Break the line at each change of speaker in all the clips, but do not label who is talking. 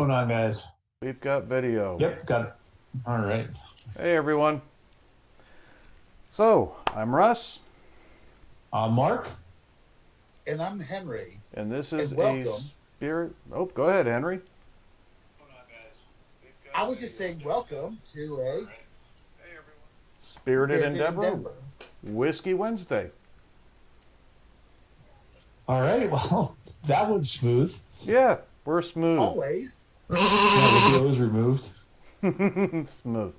Going on, guys?
We've got video.
Yep, got it. All right.
Hey everyone. So, I'm Russ,
Mark?
And I'm Henry.
and this is
And
a
welcome.
spirit. Oh, go ahead, Henry.
I was just saying welcome to a
Spirited
Spirited
Endeavor,
Endeavor.
Whiskey Wednesday.
All right. Well, that was smooth.
Yeah, we're smooth.
Always.
Yeah, the deal was removed.
Smooth.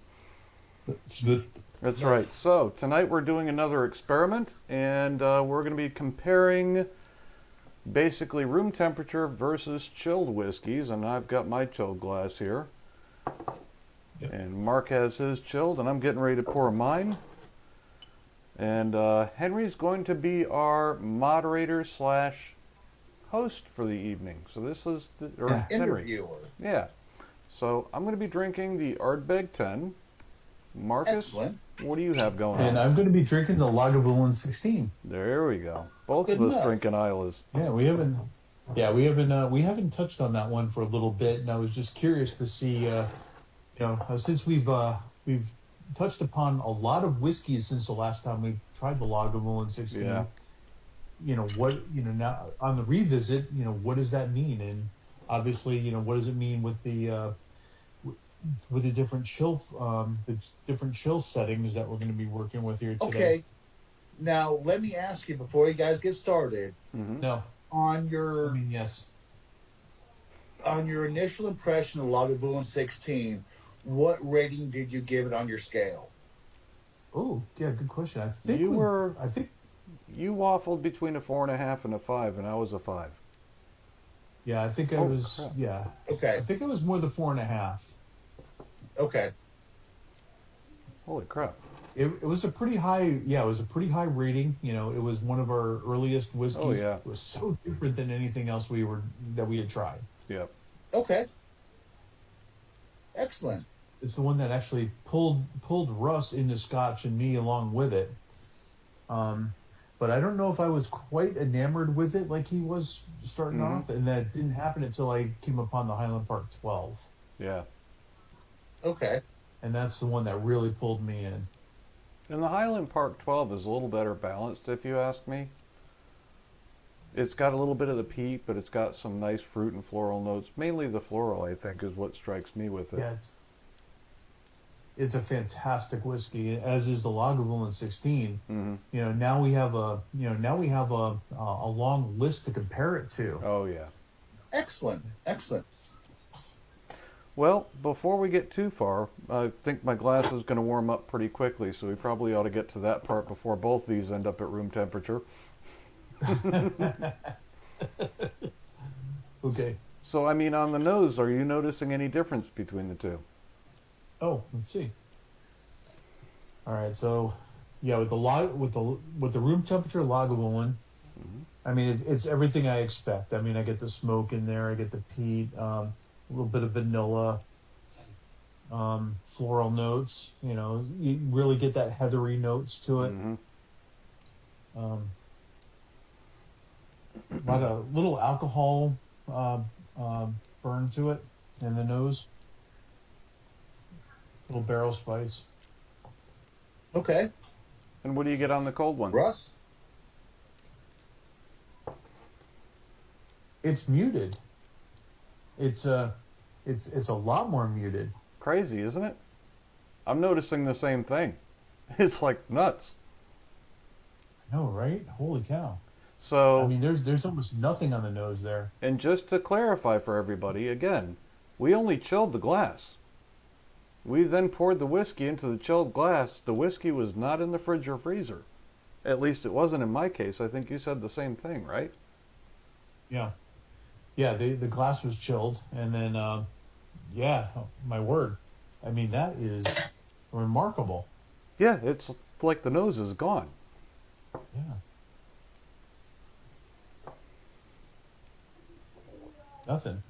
Smooth.
That's right. So, tonight we're doing another experiment, and we're going to be comparing basically room temperature versus chilled whiskeys, and I've got my chilled glass here.
Yep.
And Mark has his chilled, and I'm getting ready to pour mine. And Henry's going to be our moderator slash host for the evening. So this is
Yeah.
Henry.
Interviewer.
Yeah. So I'm going to be drinking the Ardbeg 10. Marcus,
Excellent.
what do you have going
And
on?
I'm going to be drinking the Lagavulin 16.
There we go. Both
Good
of us
enough.
drinking Islas.
Yeah, we haven't touched on that one for a little bit, and I was just curious to see, since we've touched upon a lot of whiskeys since the last time we tried the Lagavulin 16.
Yeah.
Now on the revisit, what does that mean? And obviously, what does it mean with the different chill settings that we're going to be working with here today?
Okay. Now, let me ask you before you guys get started.
Mm-hmm.
No,
On your
yes.
on your initial impression of Lagavulin 16, what rating did you give it on your scale?
Oh, yeah, good question. I think
You waffled between a 4.5 and a 5, and I was a 5.
Yeah, I think I
Oh,
was.
crap.
Yeah,
Okay.
I think it was more the 4.5.
Okay.
Holy crap.
It was a pretty high. Yeah, it was a pretty high rating. It was one of our earliest whiskeys.
Oh, yeah.
It was so different than anything else we had tried.
Yep.
Okay. Excellent.
It's the one that actually pulled Russ into Scotch and me along with it. But I don't know if I was quite enamored with it like he was starting off, and that didn't happen until I came upon the Highland Park 12,
Yeah.
Okay.
and that's the one that really pulled me in.
And the Highland Park 12 is a little better balanced, if you ask me. It's got a little bit of the peat, but it's got some nice fruit and floral notes. Mainly the floral, I think, is what strikes me with it.
Yeah, it's a fantastic whiskey, as is the Lagavulin 16.
Mm-hmm.
Now we have a long list to compare it to.
Oh, yeah.
Excellent. Excellent.
Well, before we get too far, I think my glass is going to warm up pretty quickly, so we probably ought to get to that part before both these end up at room temperature.
Okay.
So, I mean, on the nose, are you noticing any difference between the two?
Oh, let's see. All right, so yeah, with the room temperature Lagavulin, I mean it's everything I expect. I mean, I get the smoke in there, I get the peat, a little bit of vanilla, floral notes. You really get that heathery notes to it.
Mm-hmm.
A lot of little alcohol burn to it in the nose. Little barrel spice.
Okay.
And what do you get on the cold one?
Russ?
It's muted. It's a lot more muted.
Crazy, isn't it? I'm noticing the same thing. It's like nuts.
I know, right? Holy cow!
So,
I mean, there's almost nothing on the nose there.
and just to clarify for everybody, again, we only chilled the glass. We then poured the whiskey into the chilled glass. The whiskey was not in the fridge or freezer. At least it wasn't in my case. I think you said the same thing, right?
Yeah, the glass was chilled, and then yeah, my word, I mean that is remarkable.
Yeah, it's like the nose is gone.
Yeah. Nothing.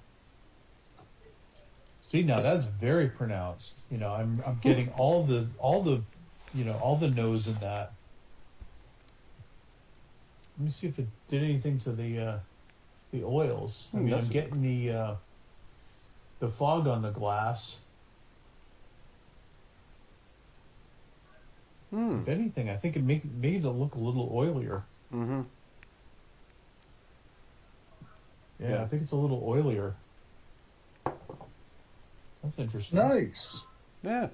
See, now that's very pronounced. I'm getting all the nose in that. Let me see if it did anything to the oils. I mean, I'm getting the fog on the glass. If anything, I think it made it look a little oilier.
Mm-hmm.
Yeah, I think it's a little oilier. That's interesting.
Nice.
Yeah.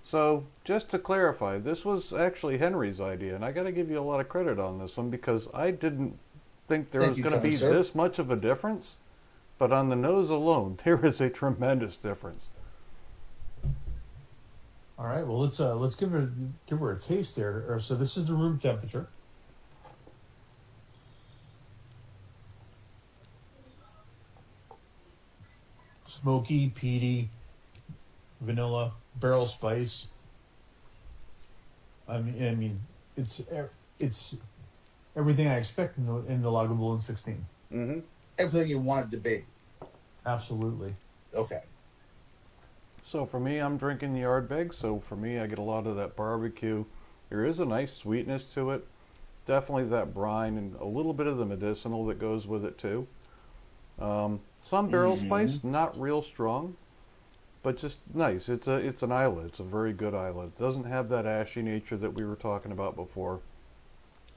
So, just to clarify, this was actually Henry's idea, and I got to give you a lot of credit on this one because I didn't think there was going to be this much of a difference, but on the nose alone, there is a tremendous difference.
All right, well let's give her a taste there. So this is the room temperature. Smoky, peaty, vanilla, barrel spice. I mean, it's everything I expect in the Lagavulin 16.
Mm-hmm. Everything you want it to be.
Absolutely.
Okay.
So for me, I'm drinking the Ardbeg, so for me, I get a lot of that barbecue. There is a nice sweetness to it. Definitely that brine and a little bit of the medicinal that goes with it too. Some barrel spice, not real strong, but just nice. It's an Isla. It's a very good Isla. It doesn't have that ashy nature that we were talking about before.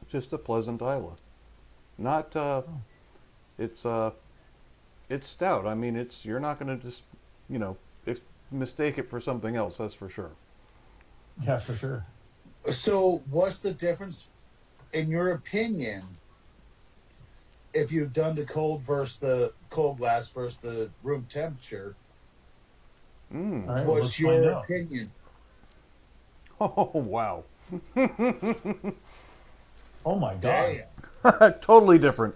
Just a pleasant Isla. Not it's stout. I mean, you're not going to just mistake it for something else. That's for sure.
Yeah, for sure.
So, what's the difference, in your opinion, if you've done the cold glass versus the room temperature?
All right,
what's your opinion?
Oh, wow.
Oh, my God.
Damn.
Totally different.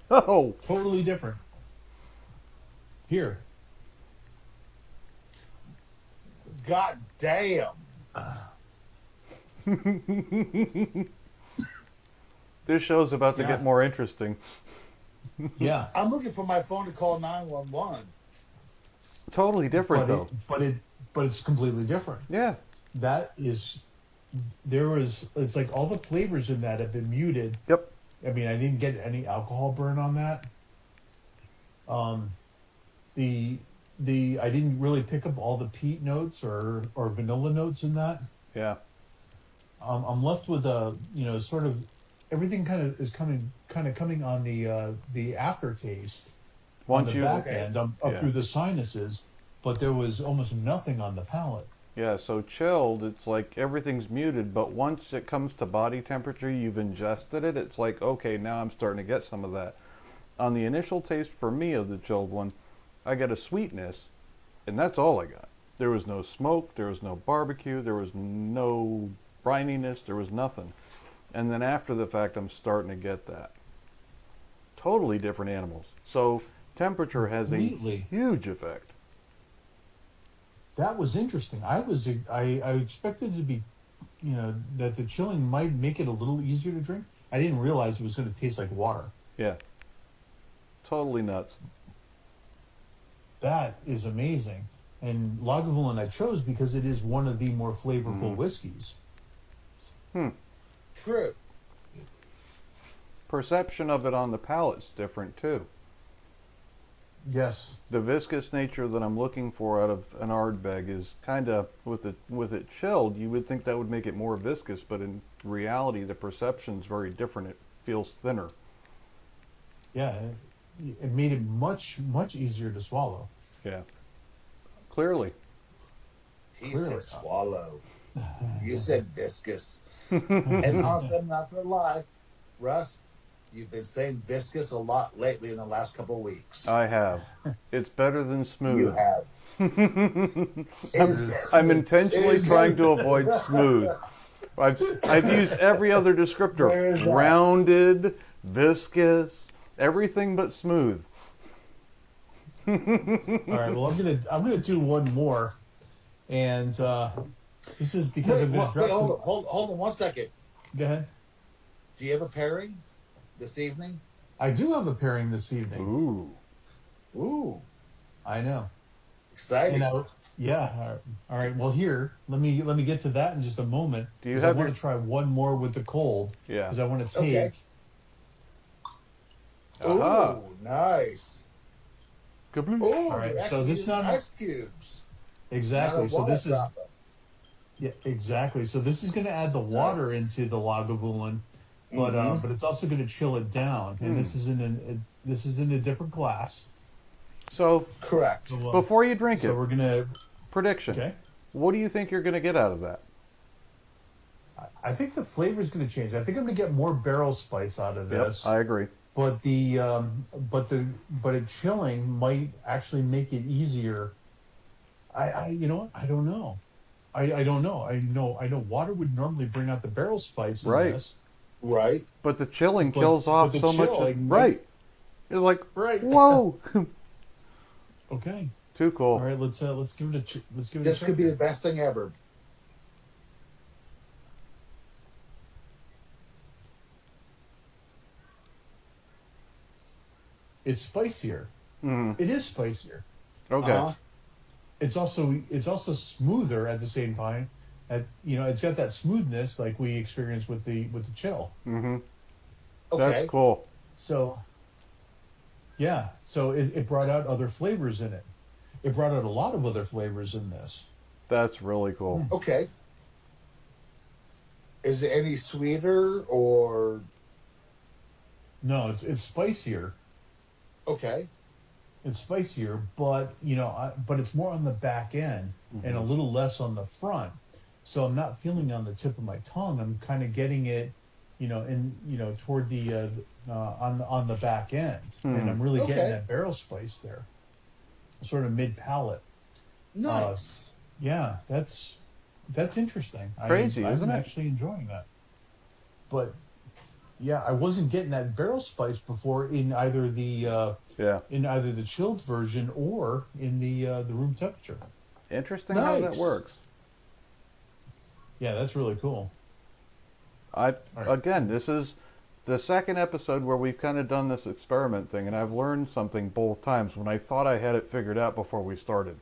Oh.
Totally different. Here.
God damn.
This show's about to get more interesting.
Yeah.
I'm looking for my phone to call 911.
Totally different, though.
But it's completely different.
Yeah.
It's like all the flavors in that have been muted.
Yep.
I mean, I didn't get any alcohol burn on that. I didn't really pick up all the peat notes or vanilla notes in that.
Yeah.
I'm left with sort of everything is coming on the aftertaste on the back end up through the sinuses, but there was almost nothing on the palate.
Yeah, so chilled, it's like everything's muted, but once it comes to body temperature, you've ingested it, it's like, okay, now I'm starting to get some of that. On the initial taste for me of the chilled one, I get a sweetness, and that's all I got. There was no smoke, there was no barbecue, there was no brininess, there was nothing. And then after the fact, I'm starting to get that. Totally different animals. So temperature has a huge effect.
That was interesting. I expected it to be, that the chilling might make it a little easier to drink. I didn't realize it was going to taste like water.
Yeah. Totally nuts.
That is amazing. And Lagavulin I chose because it is one of the more flavorful whiskeys.
True.
Perception of it on the palate's different too.
Yes.
The viscous nature that I'm looking for out of an Ardbeg is kind of, with it chilled, you would think that would make it more viscous, but in reality, the perception's very different. It feels thinner.
Yeah, it made it much, much easier to swallow.
Yeah. Clearly.
He said swallow. You said viscous. And also, I'm not going to lie, Russ, you've been saying viscous a lot lately in the last couple of weeks.
I have. It's better than smooth.
You have.
I'm intentionally trying to avoid smooth. I've used every other descriptor. Rounded, viscous, everything but smooth.
All right. Well, I'm gonna do one more, and this is because I'm going to drop.
Hold on 1 second.
Go ahead.
Do you have a pairing this evening?
I do have a pairing this evening.
Ooh.
I know.
Exciting.
Yeah. All right. Well, here, let me get to that in just a moment. I want to try one more with the cold.
Yeah.
Because I want to take.
Okay. Oh, nice.
Kabloosh.
Oh,
All right,
you're
so
actually
this
using
not
ice cubes.
exactly.
Not a
So
water
this is
dropper.
yeah, exactly. So this is going to add the water
Nice.
into the Lagavulin,
Mm-hmm.
but it's also going to chill it down. And this is in a different glass.
So,
Correct.
So,
before you drink
so
it,
we're gonna
prediction.
okay.
What do you think you're going to get out of that?
I think the flavor is going to change. I think I'm going to get more barrel spice out of
Yep,
this.
I agree.
But but it chilling might actually make it easier. I you know what? I don't know. I don't know. I know water would normally bring out the barrel spice in
Right.
this.
Right.
But the chilling kills off
the
so much.
chilling
Right. It's like,
Right.
whoa.
Okay.
Too cool.
All right. Let's give it let's give it.
This
a
could be
check.
the best thing ever.
It's spicier.
Mm.
It is spicier.
Okay.
Uh-huh.
It's also smoother at the same time. It's got that smoothness like we experienced with the chill.
Mm-hmm.
Okay.
That's cool.
So, yeah. So it brought out other flavors in it. It brought out a lot of other flavors in this.
That's really cool.
Okay. Is it any sweeter or?
No, it's spicier.
Okay.
It's spicier, but but it's more on the back end and a little less on the front. So I'm not feeling it on the tip of my tongue. I'm kind of getting it, toward the on the back end, and I'm really getting that barrel spice there, sort of mid palate.
Nice.
Yeah, that's interesting.
Crazy, isn't
I'm
it?
actually enjoying that. But yeah, I wasn't getting that barrel spice before in either the chilled version or in the room temperature.
Interesting how that
Nice.
works.
Yeah, that's really cool.
Again, this is the second episode where we've kind of done this experiment thing, and I've learned something both times when I thought I had it figured out before we started.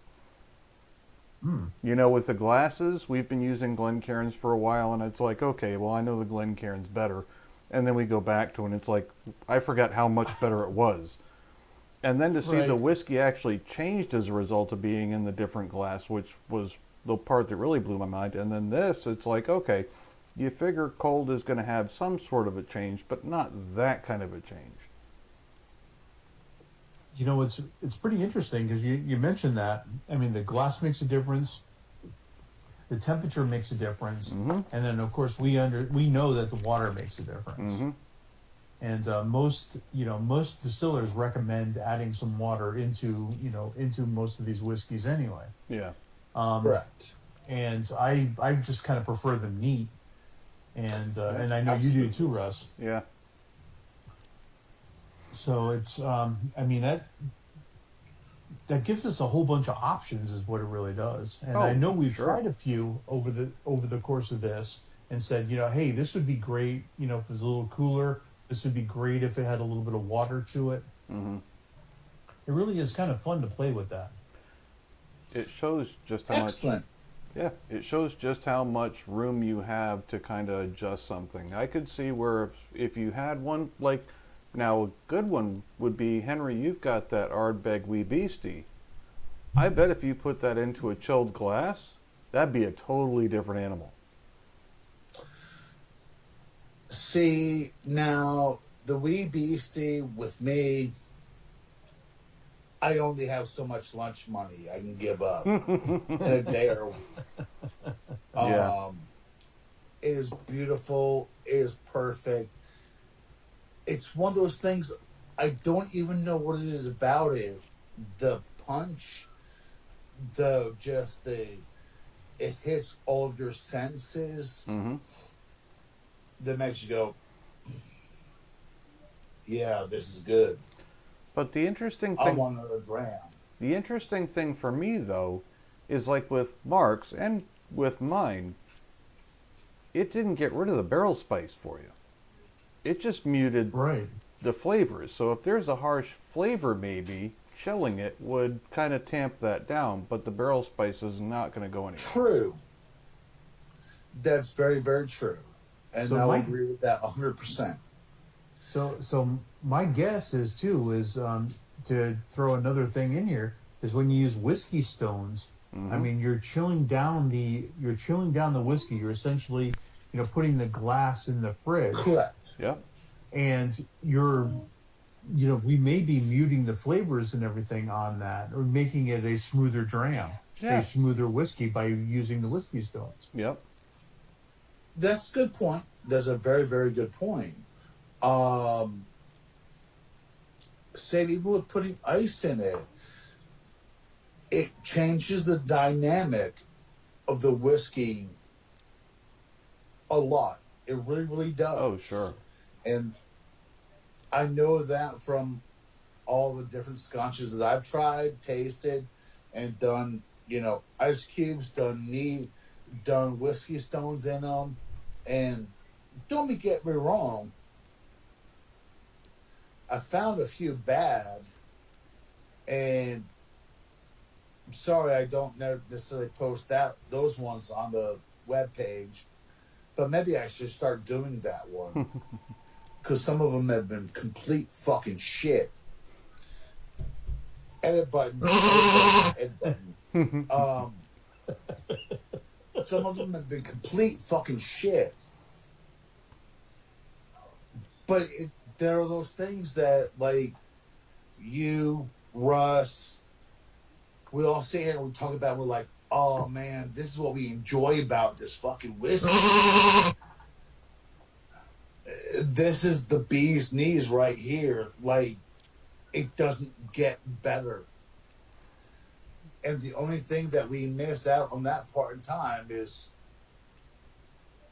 With the glasses, we've been using Glencairns for a while, and it's like, okay, well, I know the Glencairn's better. And then we go back to it, and it's like, I forgot how much better it was. And then to see the whiskey actually changed as a result of being in the different glass, which was the part that really blew my mind. And then this, it's like, okay, you figure cold is going to have some sort of a change, but not that kind of a change.
It's pretty interesting because you mentioned that. I mean, the glass makes a difference. The temperature makes a difference, and then of course we know that the water makes a difference. And most distillers recommend adding some water into most of these whiskeys anyway.
Yeah.
Correct.
And I just kind of prefer them neat, and I know you do too, Russ.
Yeah.
So it's that gives us a whole bunch of options, is what it really does. And I know we've tried a few over the course of this, and said, hey, this would be great, if it was a little cooler. This would be great if it had a little bit of water to it.
Mm-hmm.
It really is kind of fun to play with that.
It shows just how
Excellent.
Yeah, it shows just how much room you have to kind of adjust something. I could see where if you had one, like, now a good one would be, Henry, you've got that Ardbeg Wee Beastie. I bet if you put that into a chilled glass, that'd be a totally different animal.
See, now, the Wee Beastie with me, I only have so much lunch money I can give up in a day or a week.
Yeah.
It is beautiful. It is perfect. It's one of those things, I don't even know what it is about it. The punch, it hits all of your senses.
Mm-hmm.
That makes you go, yeah, this is good.
But the interesting
I
thing,
want another dram.
the interesting thing for me though, is like with Mark's and with mine, it didn't get rid of the barrel spice for you. It just muted the flavors. So if there's a harsh flavor, maybe chilling it would kind of tamp that down, but the barrel spice is not going to go anywhere.
True. That's very, very true. And
So
I agree with that 100%.
So my guess is to throw another thing in here is when you use whiskey stones. I mean, you're chilling down the whiskey. You're essentially, putting the glass in the fridge.
Correct.
Yep.
And we may be muting the flavors and everything on that, or making it a smoother dram, a smoother whiskey by using the whiskey stones.
Yep.
That's a good point. That's a very, very good point. Say even with putting ice in it, it changes the dynamic of the whiskey a lot. It really, really does.
Oh, sure.
And I know that from all the different scotches that I've tried, tasted, and done, ice cubes, done whiskey stones in them. And don't get me wrong, I found a few bad, and I'm sorry I don't necessarily post those ones on the webpage, but maybe I should start doing that one. Because some of them have been complete fucking shit. Edit button. Some of them have been complete fucking shit. But there are those things that, like, you, Russ, we all sit here and we talk about, we're like, oh man, this is what we enjoy about this fucking whiskey. This is the bee's knees right here. Like, it doesn't get better. And the only thing that we miss out on that part in time is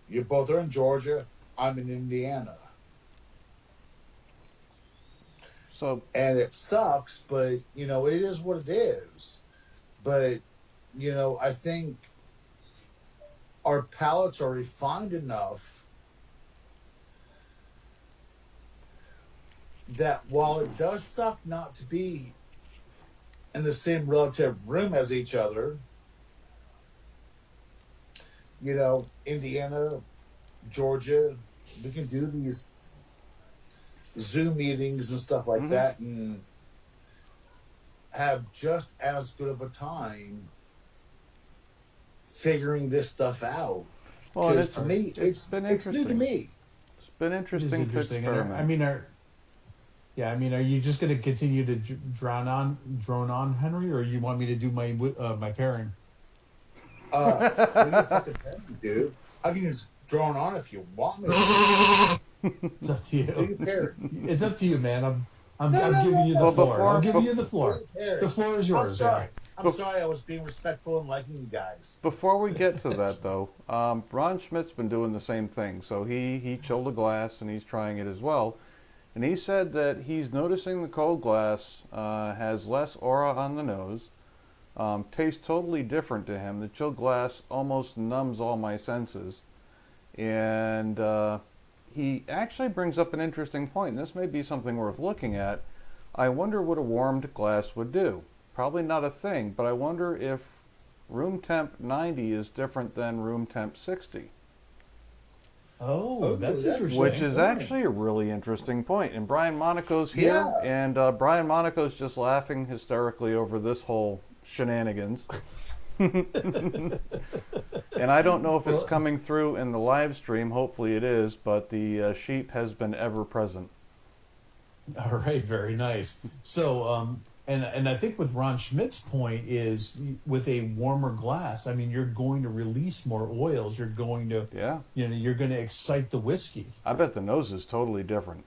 you both are in Georgia, I'm in Indiana. And it sucks, but, it is what it is. But, I think our palates are refined enough that while it does suck not to be in the same relative room as each other, Indiana, Georgia, we can do these Zoom meetings and stuff like that and have just as good of a time figuring this stuff out.
Well,
Because to me, it's new to me.
It's been interesting to experiment.
Are you just going to continue to drone on, Henry, or you want me to do my pairing?
Do your fucking thing, dude. I can just drone on if you want me to.
It's up to you.
Do your pairing.
It's up to you, man. I'm giving you the floor. I'm giving you the floor.
The
floor is yours.
I'm sorry I was being respectful and liking you guys.
Before we get to that, though, Ron Schmidt's been doing the same thing. So he chilled a glass, and he's trying it as well. And he said that he's noticing the cold glass has less aura on the nose, tastes totally different to him. The chilled glass almost numbs all my senses. And he actually brings up an interesting point, and this may be something worth looking at. I wonder what a warmed glass would do. Probably not a thing, but I wonder if room temp 90 is different than room temp 60.
Oh, that's interesting.
Which is actually a really interesting point. And Brian Monaco's here, and Brian Monaco's just laughing hysterically over this whole shenanigans. And I don't know if it's coming through in the live stream. Hopefully it is, but the sheep has been ever present.
All right, very nice. So, and I think with Ron Schmidt's point is with a warmer glass, I mean, you're going to release more oils. You're going to, you're going to excite the whiskey.
I bet the nose is totally different.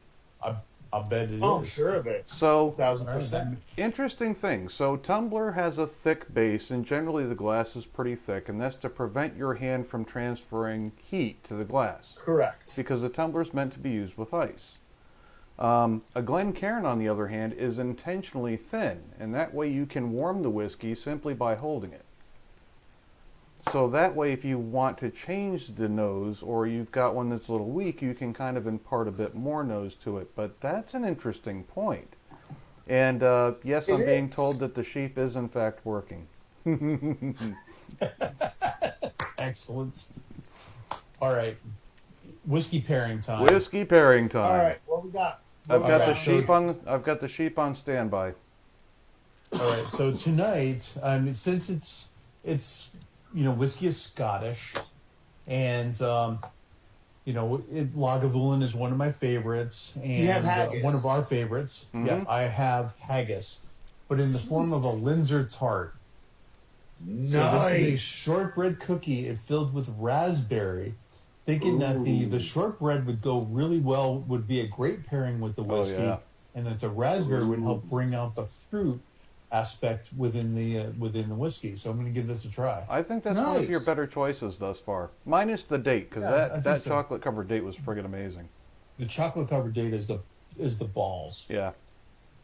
I'll bet it is.
Oh, I'm sure of it.
So,
1,000%.
Interesting thing. So, tumbler has a thick base, and generally the glass is pretty thick, and that's to prevent your hand from transferring heat to the glass.
Correct.
Because the tumbler is meant to be used with ice. A Glencairn, on the other hand, is intentionally thin, and that way you can warm the whiskey simply by holding it. So that way, if you want to change the nose, or you've got one that's a little weak, you can kind of impart a bit more nose to it. But that's an interesting point. And yes, I'm being told that the sheep is in fact working.
Excellent. All right. Whiskey pairing time.
Whiskey pairing time.
All right, what we got?
I've got the sheep on standby.
All right, so tonight, since it's whiskey is Scottish, and Lagavulin is one of my favorites,
You have
and
haggis.
one of our favorites.
Mhm.
Yeah, I have haggis, but in the form of a Linzer tart. So this is a shortbread cookie filled with raspberry. Thinking that the shortbread would go really well, would be a great pairing with the whiskey, and that the raspberry would help bring out the fruit aspect within the whiskey. So I'm going to give this a try.
I think that's one of your better choices thus far, minus the date, because that chocolate covered date was friggin' amazing.
The chocolate covered date is the balls.
Yeah,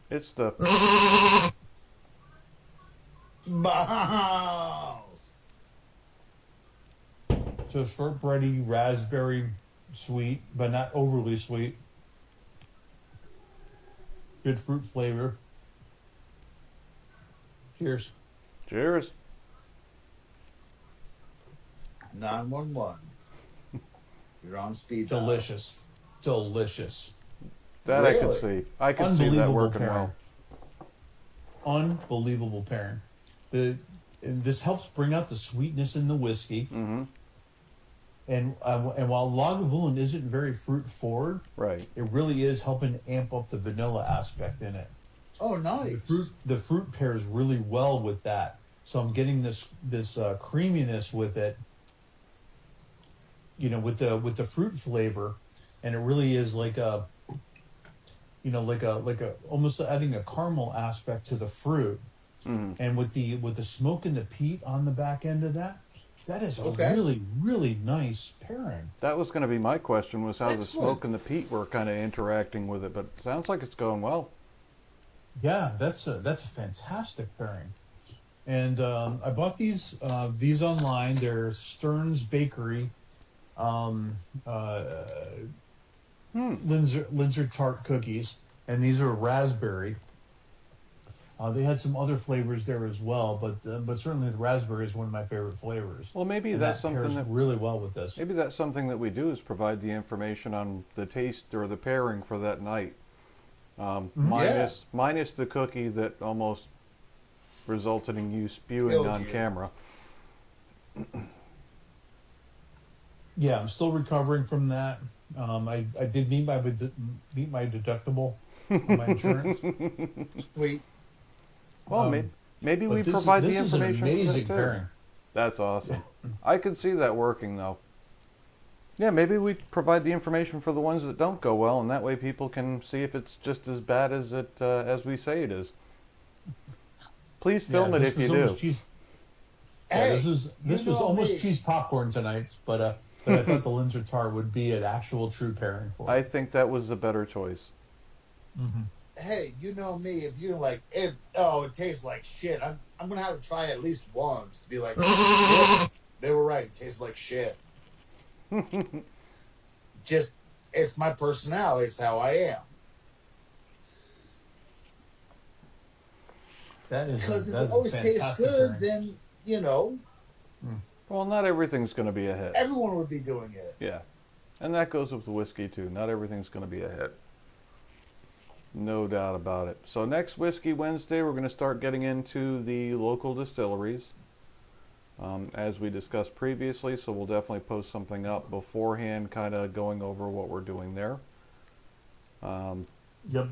it's the
balls.
So shortbready, raspberry, sweet, but not overly sweet. Good fruit flavor. Cheers.
Cheers.
911. You're on speed dial.
Delicious.
That really? I can see. I can see that working well.
Unbelievable pairing. This helps bring out the sweetness in the whiskey.
Mm-hmm.
And while Lagavulin isn't very fruit forward,
right,
it really is helping amp up the vanilla aspect in it.
Oh, nice.
The fruit pairs really well with that. So I'm getting this creaminess with it, with the fruit flavor, and it really is like a almost adding a caramel aspect to the fruit, and with the smoke and the peat on the back end of that. That is a really, really nice pairing.
That was going to be my question, was how the smoke and the peat were kind of interacting with it, but it sounds like it's going well.
Yeah, that's a fantastic pairing. And I bought these online. They're Stern's Bakery Linzer tart cookies, and these are raspberry. They had some other flavors there as well, but certainly the raspberry is one of my favorite flavors.
Well, maybe that's something that
really well with this.
Maybe that's something that we do is provide the information on the taste or the pairing for that night, minus the cookie that almost resulted in you spewing on camera.
Yeah, I'm still recovering from that. I did meet my deductible on my insurance.
Sweet.
Well, maybe we provide the information.
This is an amazing
for that
pairing.
That's awesome. I could see that working, though. Yeah, maybe we provide the information for the ones that don't go well, and that way people can see if it's just as bad as as we say it is. Please film it if you do.
This was almost cheese popcorn tonight, but I thought the Linzer tart would be an actual true pairing for it.
I think that was a better choice.
Mm-hmm.
Hey, you know me. If you're like, it tastes like shit, I'm gonna have to try it at least once to be like, yeah, they were right. It tastes like shit. Just, it's my personality. It's how I am. Because if it always tastes good, then
Well, not everything's going to be a hit.
Everyone would be doing it.
Yeah, and that goes with the whiskey too. Not everything's going to be a hit. No doubt about it. So next Whiskey Wednesday, we're going to start getting into the local distilleries, as we discussed previously. So we'll definitely post something up beforehand, kind of going over what we're doing there.
Yep.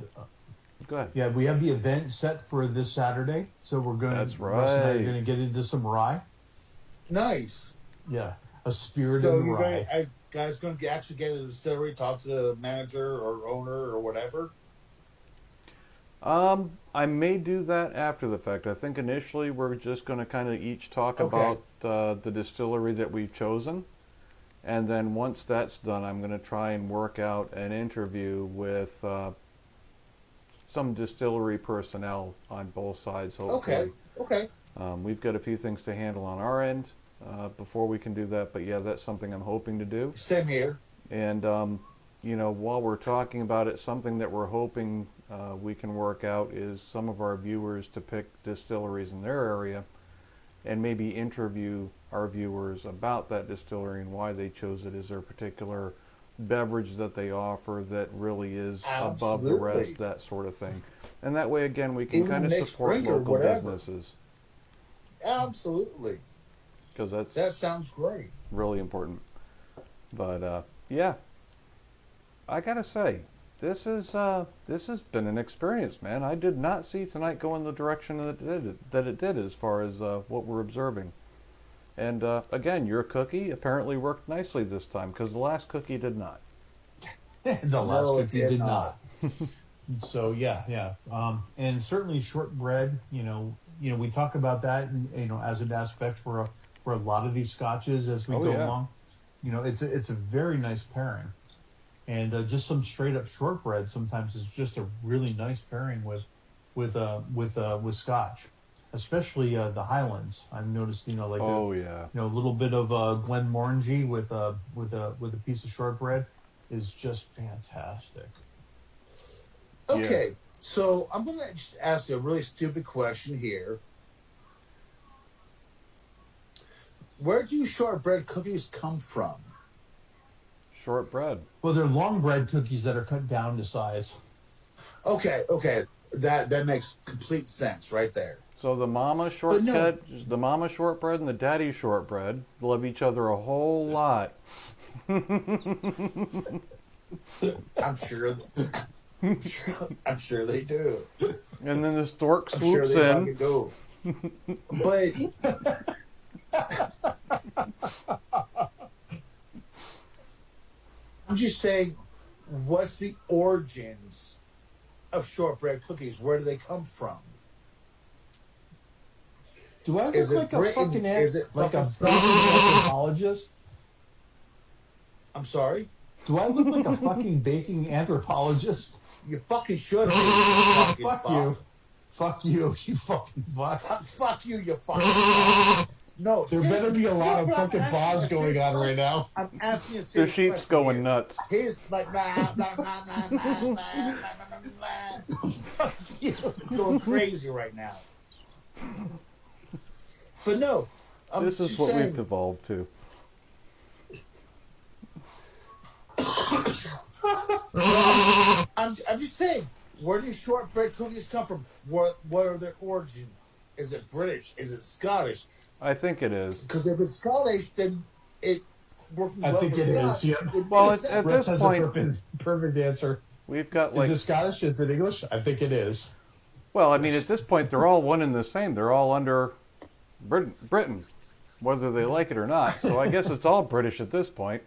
Go ahead.
Yeah, we have the event set for this Saturday, so we're going.
That's right.
Russ and I are going to get into some rye.
Nice.
Yeah, a spirited rye.
Guys going to actually get to the distillery, talk to the manager or owner or whatever.
I may do that after the fact. I think initially we're just going to kind of each talk about the distillery that we've chosen. And then once that's done, I'm going to try and work out an interview with some distillery personnel on both sides, hopefully.
Okay.
We've got a few things to handle on our end before we can do that. But yeah, that's something I'm hoping to do.
Same here.
And, while we're talking about it, something that we're hoping we can work out is some of our viewers to pick distilleries in their area and maybe interview our viewers about that distillery and why they chose it. Is there a particular beverage that they offer that really is above the rest, that sort of thing. And that way, again, we can
Even
kind
a
of
mixed
support
drink or
local
whatever.
businesses.
Absolutely.
Because
that sounds great.
really important. But, yeah. I gotta say, this has been an experience, man. I did not see tonight go in the direction that it did as far as what we're observing. And again, your cookie apparently worked nicely this time because the last cookie did not.
The last
No, it
cookie
did
did
not.
not. So yeah. And certainly shortbread. We talk about that, as an aspect for a lot of these scotches as we go along. It's a very nice pairing. And just some straight up shortbread sometimes is just a really nice pairing with Scotch, especially the Highlands. I've noticed, a little bit of Glenmorangie with a piece of shortbread is just fantastic.
Okay, so I'm going to just ask a really stupid question here. Where do shortbread cookies come from?
Shortbread.
Well, they're long bread cookies that are cut down to size.
Okay. That makes complete sense right there.
So the mama shortbread and the daddy shortbread love each other a whole lot.
I'm sure they do.
And then the stork swoops
I'm sure they
in.
fucking do. But I'm just saying, what's the origins of shortbread cookies? Where do they come from?
Do I look
Is it
like
Britain?
a fucking
Is it
like a
fucking
fucking anthropologist?
I'm sorry?
Do I look like a fucking baking anthropologist?
You fucking should be. You
Fuck you. Fuck you, you fucking fuck.
Fuck you, you fucking fuck. No,
there better be a lot of fucking pause going on right now.
I'm asking a
The
serious
sheep's
question
going
here.
nuts.
He's like, blah, blah, blah, blah, blah, blah, blah, blah. It's going crazy right now. But no,
This is what we've devolved to.
I'm just saying, where do shortbread cookies come from? What are their origin? Is it British? Is it Scottish?
I think it is.
Because if it's Scottish, then it works well.
I think it is. Yeah.
Well, at
Brett
this
has
point,
a perfect answer.
we've got like.
Is it Scottish? Is it English? I think it is.
Well, I mean, at this point, they're all one and the same. They're all under Britain, whether they like it or not. So I guess it's all British at this point.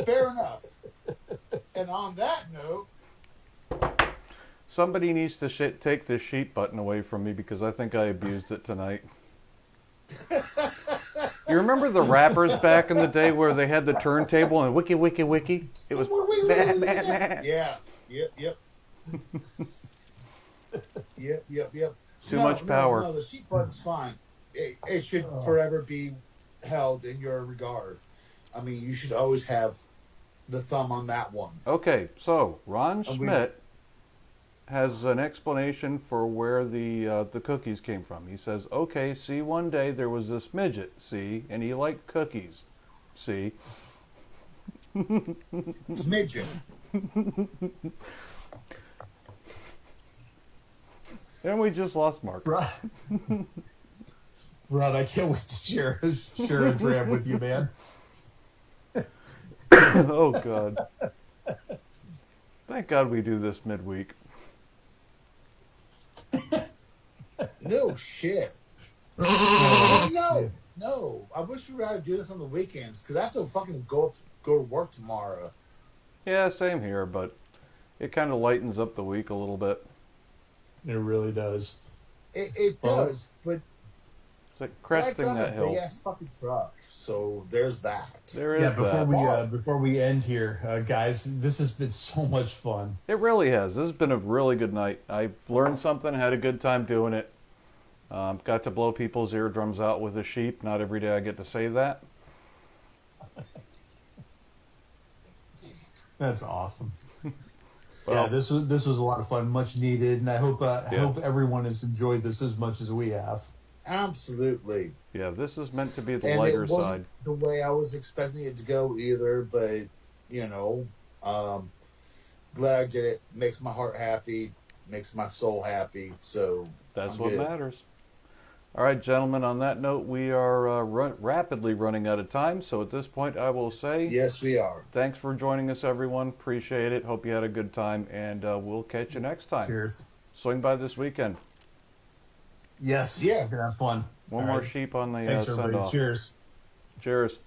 Fair enough. And on that note,
somebody needs to take this sheet button away from me because I think I abused it tonight. You remember the rappers back in the day where they had the turntable and wiki wiki wiki? It was
yeah. Yep. Yep.
Too much power.
No, the sheet button's fine. It should forever be held in your regard. I mean, you should always have the thumb on that one.
Okay, so Ron Schmidt has an explanation for where the cookies came from. He says, okay, see, one day there was this midget, see, and he liked cookies, see.
It's midget.
And we just lost Mark.
Rod, I can't wait to share a dram with you, man.
Oh, God. Thank God we do this midweek.
No shit. No. I wish we were able to do this on the weekends because I have to fucking go to work tomorrow.
Yeah, same here, but it kind of lightens up the week a little bit.
It really does.
It does, but
it's like cresting that hill.
Big ass fucking truck. So there's that.
There is that.
Before we end here, guys, this has been so much fun.
It really has. This has been a really good night. I learned something, had a good time doing it. Got to blow people's eardrums out with a sheep. Not every day I get to say that.
That's awesome.
Well,
yeah, this was a lot of fun, much needed, and I hope everyone has enjoyed this as much as we have.
Absolutely.
Yeah, this is meant to be the lighter
it wasn't
side.
The way I was expecting it to go either, but glad I did it. Makes my heart happy. Makes my soul happy. So
That's
I'm
what
good.
matters. All right, gentlemen, on that note, we are rapidly running out of time. So at this point, I will say,
Yes, we are.
thanks for joining us, everyone. Appreciate it. Hope you had a good time, and we'll catch you next time.
Cheers.
Swing by this weekend.
Yes.
Yeah.
We're gonna have fun.
One
All
more
right.
sheep on the
Thanks, everybody.
send-off.
Cheers.
Cheers.